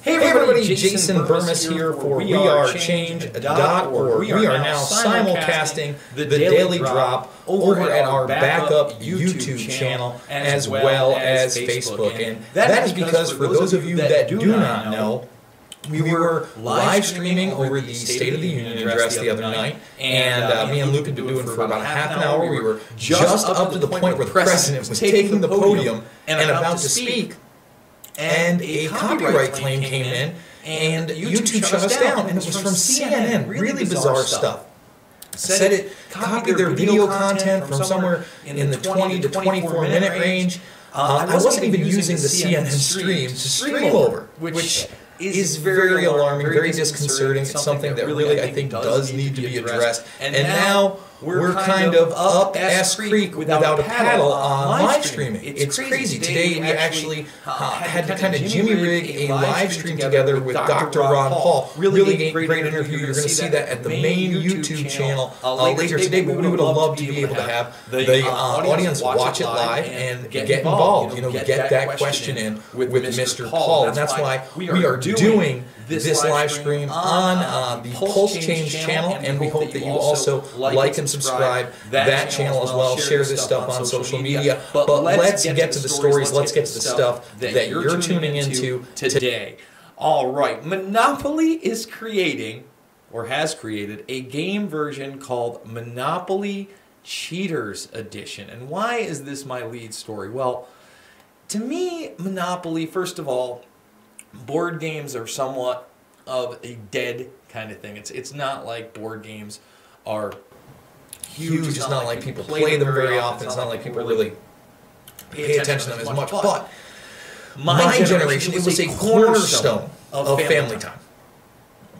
Hey everybody, Jason Burmis here for WeAreChange.org. We are now simulcasting the Daily Drop over at our backup YouTube channel as well as Facebook. And that is because for those of you that do not know, we were live streaming over the State of the Union address the other night, and me and Luke had been doing it for about half an hour. We were just up to the point where the president was taking the podium and about to speak, and a copyright claim came in, and YouTube shut us down, and it was from CNN. Really bizarre stuff. Said it copied their video content from somewhere in the 20 to 24 minute range. I wasn't even using the CNN stream to stream over, which is very alarming, very disconcerting. It's something that really, I think, does need to be addressed. And now we're kind of up ass creek without a paddle on live streaming. It's crazy. Today we actually had to kind of jimmy rig a live stream together with Dr. Ron Paul. Really great interview. You're going to see that at the main YouTube channel later today. But we would have loved to be able to have the audience watch it live and get involved. You know, get that question in with Mr. Paul. And that's why we are doing this live stream on the Pulse Change channel, and we hope that you also like and subscribe that channel as well. Share this stuff on social media. But let's get to the stories. Let's get to the stuff that you're tuning into today. All right, Monopoly is creating, or has created, a game version called Monopoly Cheaters Edition. And why is this my lead story? Well, to me, Monopoly, first of all, board games are somewhat of a dead kind of thing. It's not like board games are huge. It's not like people play them very often. It's not like people really pay attention to them as much. But my generation, it was a cornerstone of family time.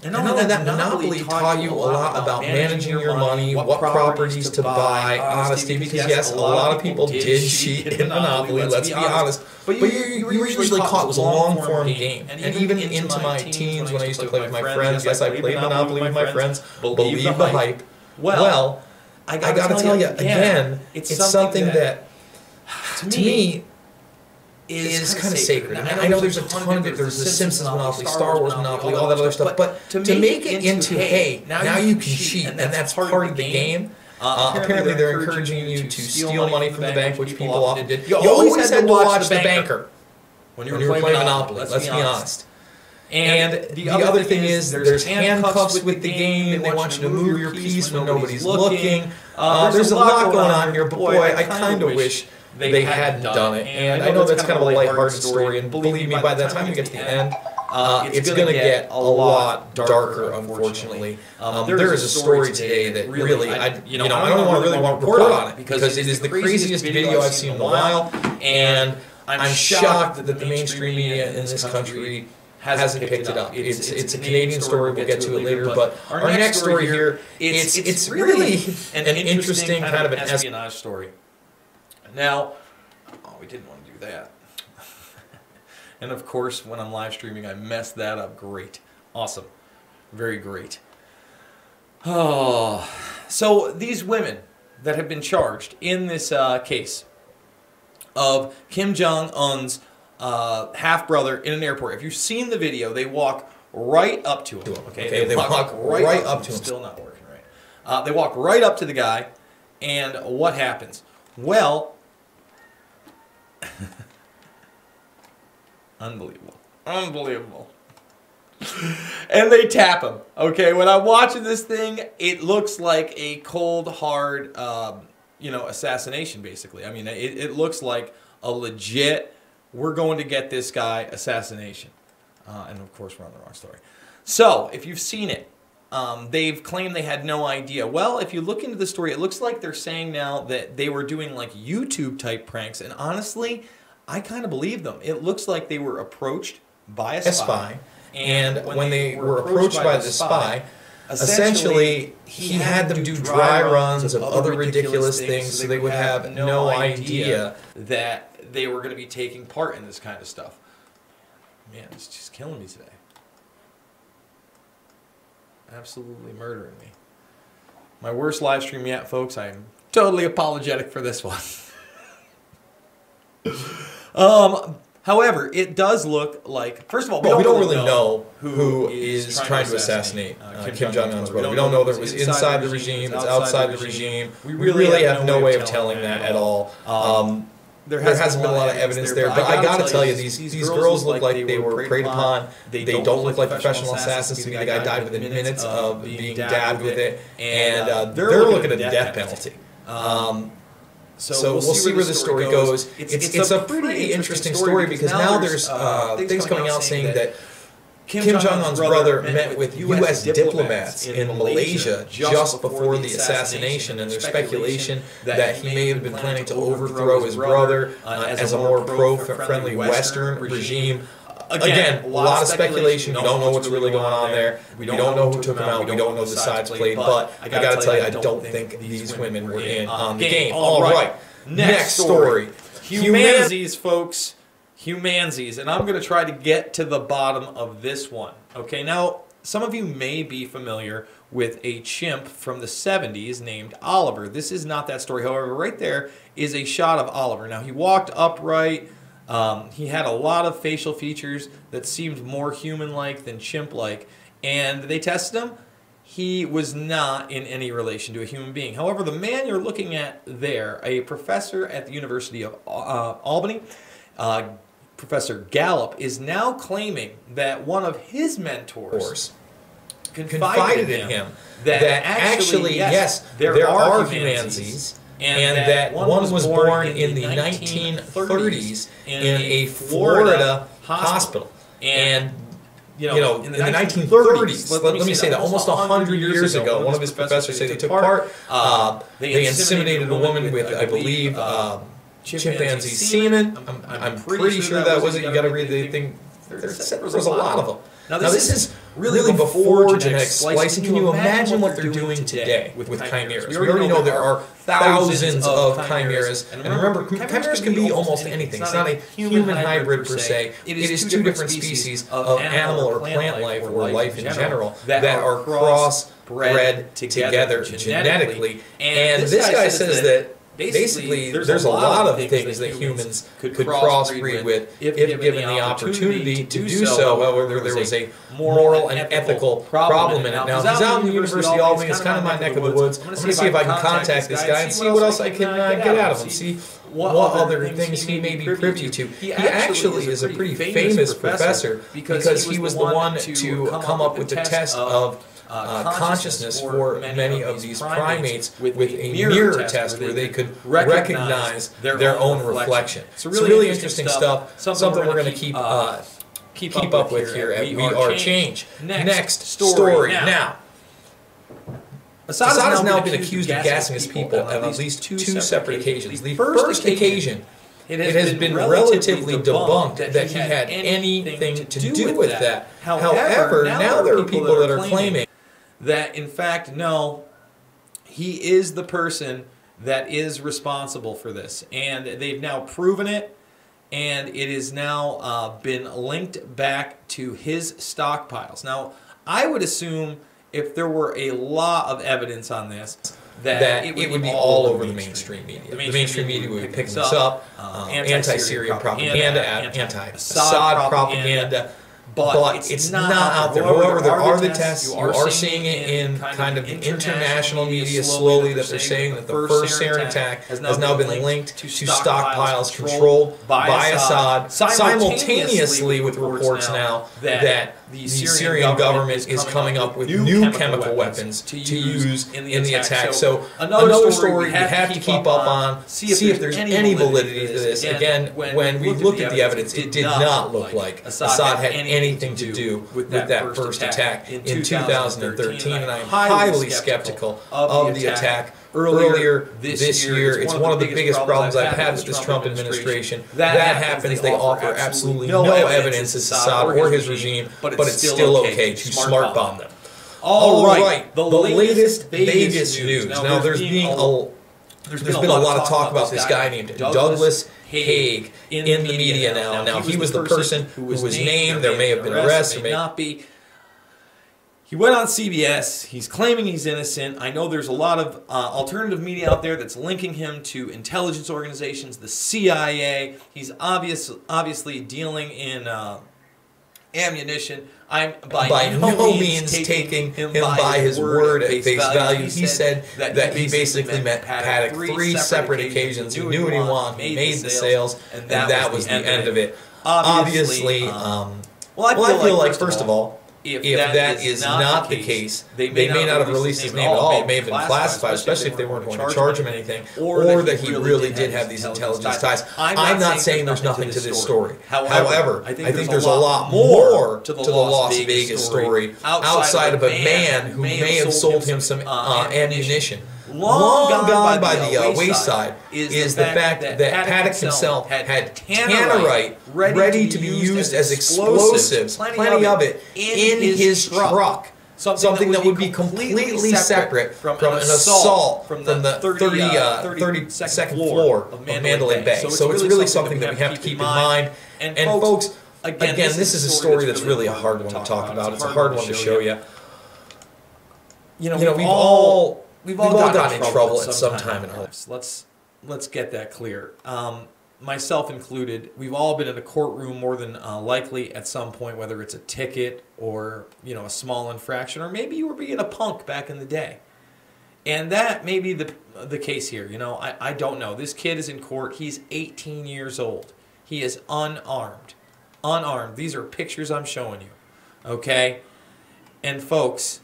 And not only that, Monopoly taught you a lot about managing your money, what properties to buy, honesty, because yes, a lot of people did cheat in Monopoly, let's be honest. But you were usually caught. It was a long-form game. And even into my teens, when I used to play with my friends, yes, I played Monopoly with my friends, believe the hype. Well, I gotta tell you, again, it's something that, to me, is kind of sacred. And I know there's a ton of it. There's the Simpsons Monopoly, Star Wars Monopoly, all that other stuff. But to make it into, hey, now you can cheat, and that's part of the game. Apparently they're encouraging you to steal money from the bank, which people often did. You always had to watch the banker when you were playing Monopoly, let's be honest. And the other thing is, there's handcuffs with the game, and they want you to move your piece when nobody's looking. There's a lot going on here, but boy, I kind of wish they hadn't done it. And I know that's kind of a lighthearted story, and believe me, by the time you get to the end, it's going to get a lot darker, unfortunately. There is a story today that really, I don't really want to report on it, because it is the craziest video I've seen in a while, and I'm shocked that the mainstream media in this country hasn't picked it up. It's a Canadian story, we'll get to it later, but our next story here, it's really an interesting kind of an espionage story. Now, we didn't want to do that. And of course, when I'm live streaming, I messed that up. Great. Awesome. Very great. Oh, so these women that have been charged in this case of Kim Jong-un's half-brother in an airport. If you've seen the video, they walk right up to him. Okay, they walk right up to him. Still not working right. They walk right up to the guy, and what happens? Well, unbelievable. And they tap him. Okay, when I'm watching this thing, it looks like a cold, hard, assassination, basically. I mean, it looks like a legit, we're going to get this guy assassination. And of course, we're on the wrong story. So, if you've seen it, they've claimed they had no idea. Well, if you look into the story, it looks like they're saying now that they were doing like YouTube-type pranks. And honestly, I kind of believe them. It looks like they were approached by a spy. And when they were approached by the spy, essentially, he had them do dry runs of other ridiculous things so they would have no idea that they were going to be taking part in this kind of stuff. Man, it's just killing me today. Absolutely murdering me. My worst live stream yet, folks. I am totally apologetic for this one. However, it does look like, first of all, we don't really know who is trying to assassinate Kim Jong-un's brother. We don't know that it was inside the regime, it's outside the regime. We really have no way of telling that at all. There hasn't been a lot of evidence there, but I gotta tell you, these girls look like they were preyed upon. They don't look like professional assassins to me. The guy died within minutes of being dabbed with it, and they're looking at the death penalty. So we'll see where the story goes. It's a pretty interesting story because now there's things coming out saying that Kim Jong-un's brother met with U.S. diplomats in Malaysia just before the assassination, and there's speculation that he may have been planning to overthrow his brother as a more pro-friendly Western regime. Again, a lot of speculation. We don't know what's really going on there. We don't know who took him out. We don't know the sides played. But I got to tell you, I don't think these women were in on the game. All right, next story. Humanzees, folks. Humanzees. And I'm going to try to get to the bottom of this one. Okay, now, some of you may be familiar with a chimp from the 70s named Oliver. This is not that story. However, right there is a shot of Oliver. Now, he walked upright. He had a lot of facial features that seemed more human-like than chimp-like, and they tested him. He was not in any relation to a human being. However, the man you're looking at there, a professor at the University of Albany, Professor Gallup, is now claiming that one of his mentors confided in him that actually, yes, there are Humanzees, and that one was born in the 1930s in a Florida hospital. And, you know, in the 1930s, let me say that, almost 100 years ago, one of his professors said they took part. They inseminated a woman with, I believe, chimpanzee semen. I'm pretty sure that was it. You got to read the thing. There was a lot of them. Now this is really before genetic splicing. Can you imagine what they're doing today with chimeras? We already know there are thousands of chimeras. And remember, chimeras can be almost anything. It's not a human hybrid per se. It is two different species of animal or plant life or life in general that are crossbred together genetically. And this guy says that basically, there's a lot of things that humans could crossbreed with if given the opportunity to do so. However, there was a moral and ethical problem in it. Now, he's out in the University of Albany. It's kind of my neck of the woods. I'm going to see if I can contact this guy and see what else I can get out of him. See what other things he may be privy to. He actually is a pretty famous professor because he was the one to come up with the test of consciousness for many of these primates with a mirror test where they could recognize their own reflection. So really interesting stuff, something we're going to keep up with here at We Are Change. Next story. Now, Assad has now been accused of gassing his people on at least two separate occasions. The first occasion, it has been relatively debunked that he had anything to do with that. However, now there are people that are claiming that, in fact, no, he is the person that is responsible for this. And they've now proven it, and it has now been linked back to his stockpiles. Now, I would assume if there were a lot of evidence on this, that it would be all over the mainstream media. The mainstream media would be picking this up, anti-Syrian propaganda, anti-Assad propaganda. But it's not out there. However, there are the tests. You are seeing it in kind of the international media slowly that they're saying that the first Syrian attack has now been linked to stockpiles controlled by Assad, simultaneously with reports now that the Syrian government is coming up with new chemical weapons to use in the attack. So another story we have to keep up on, see if there's any validity to this. Again, when we looked at the evidence, it did not look like Assad had anything to do with that first attack in 2013, and I'm highly skeptical of the attack earlier this year. It's one of the biggest problems I've had with this Trump administration. That happens, they offer absolutely no evidence as Assad or his regime, but it's still okay to smart bomb them. All right, the latest Vegas news. Now, there's been a lot of talk about this guy named Douglas Haig in the media now. Now, he was the person who was named. There may have been arrests, there may not be. He went on CBS. He's claiming he's innocent. I know there's a lot of alternative media out there that's linking him to intelligence organizations, the CIA. He's obviously dealing in ammunition. I'm by no means taking him by his word at face value. He said that he basically met Paddock 3 separate occasions. He knew what he wanted. He made the sales, and that was the end of it. Obviously, well, I feel like first of all, if that is not the case, they may not have released his name at all. It may have been classified, especially if they weren't going to charge him anything, or that he really did have these intelligence ties. I'm not saying there's nothing to this story. However, I think there's a lot more to the Las Vegas story outside of a man who may have sold him some ammunition. Long gone by the wayside is the fact that Paddock himself had tannerite ready to be used as explosives, plenty of it, in his truck. Something that would be completely separate from an assault from the 32nd floor of Mandalay Bay. So it's really something that we have to keep in mind. And folks, again, this is a story that's really a hard one to talk about. It's a hard one to show you. You know, We've all gotten in trouble at some time in our lives. Let's get that clear. Myself included, we've all been in a courtroom more than likely at some point, whether it's a ticket or a small infraction, or maybe you were being a punk back in the day. And that may be the case here. I don't know. This kid is in court. He's 18 years old. He is unarmed. Unarmed. These are pictures I'm showing you. Okay? And folks,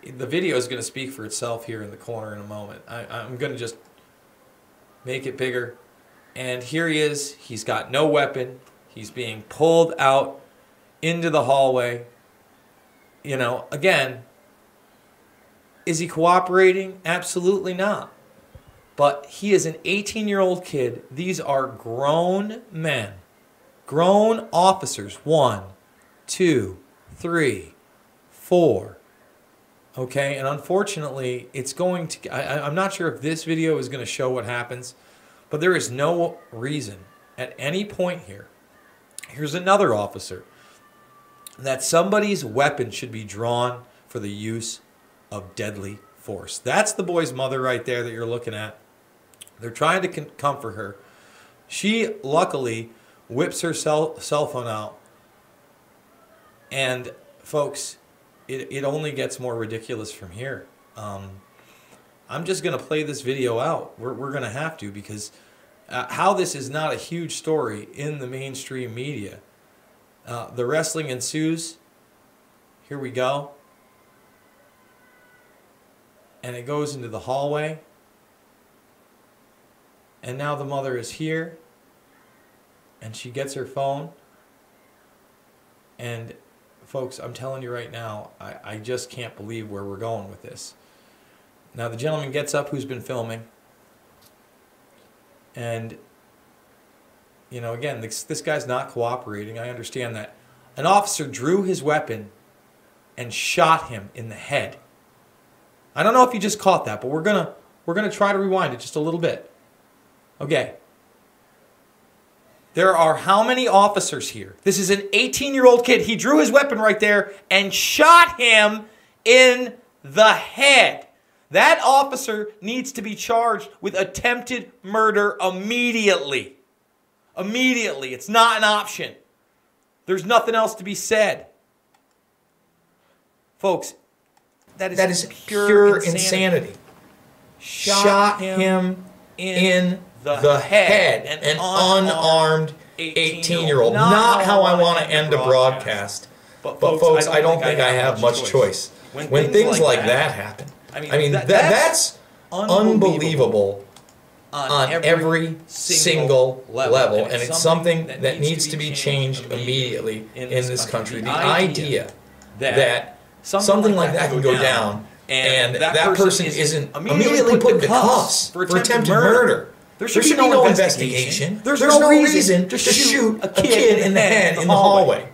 the video is going to speak for itself here in the corner in a moment. I'm going to just make it bigger. And here he is. He's got no weapon. He's being pulled out into the hallway. Again, is he cooperating? Absolutely not. But he is an 18-year-old kid. These are grown men. Grown officers. 1, 2, 3, 4. Okay, and unfortunately, it's going to... I'm not sure if this video is going to show what happens, but there is no reason at any point here, here's another officer, that somebody's weapon should be drawn for the use of deadly force. That's the boy's mother right there that you're looking at. They're trying to comfort her. She, luckily, whips her cell phone out. And, folks... It only gets more ridiculous from here. I'm just going to play this video out. We're going to have to, because how this is not a huge story in the mainstream media. The wrestling ensues. Here we go. And it goes into the hallway. And now the mother is here. And she gets her phone. And... folks, I'm telling you right now, I just can't believe where we're going with this. Now, the gentleman gets up who's been filming. And, again, this guy's not cooperating. I understand that. An officer drew his weapon and shot him in the head. I don't know if you just caught that, but we're gonna try to rewind it just a little bit. Okay. There are how many officers here? This is an 18-year-old kid. He drew his weapon right there and shot him in the head. That officer needs to be charged with attempted murder immediately. Immediately. It's not an option. There's nothing else to be said. Folks, that is pure insanity. Shot him in the head. An unarmed 18-year-old. Not how I want to end a broadcast. But folks, I don't think I have much choice. When things like that happen, I mean that's unbelievable on every single level. And it's something that needs to be changed immediately in this country. The idea that something like that can go down and that person isn't immediately put into cuffs for attempted murder. There should be no investigation. There's no reason to shoot a kid in the head in the hallway.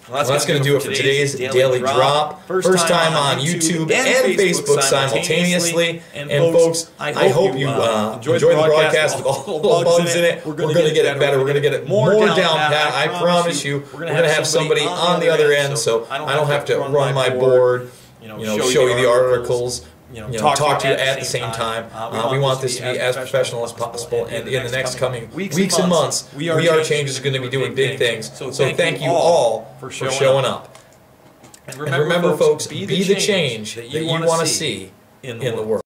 Well, that's going to do it for today's Daily Drop. First time on YouTube and Facebook simultaneously. And folks, I hope you enjoyed the broadcast with all the bugs in it. We're going to get it better. We're going to get it more down pat. I promise you. We're going to have somebody on the other end, so I don't have to run my board, show you the articles, talk to you at the same time. We want this to be as professional as possible, and in the next coming weeks and months, We Are Change is going to be doing big things. So thank you all for showing up. And remember, folks, be the change that you want to see in the world.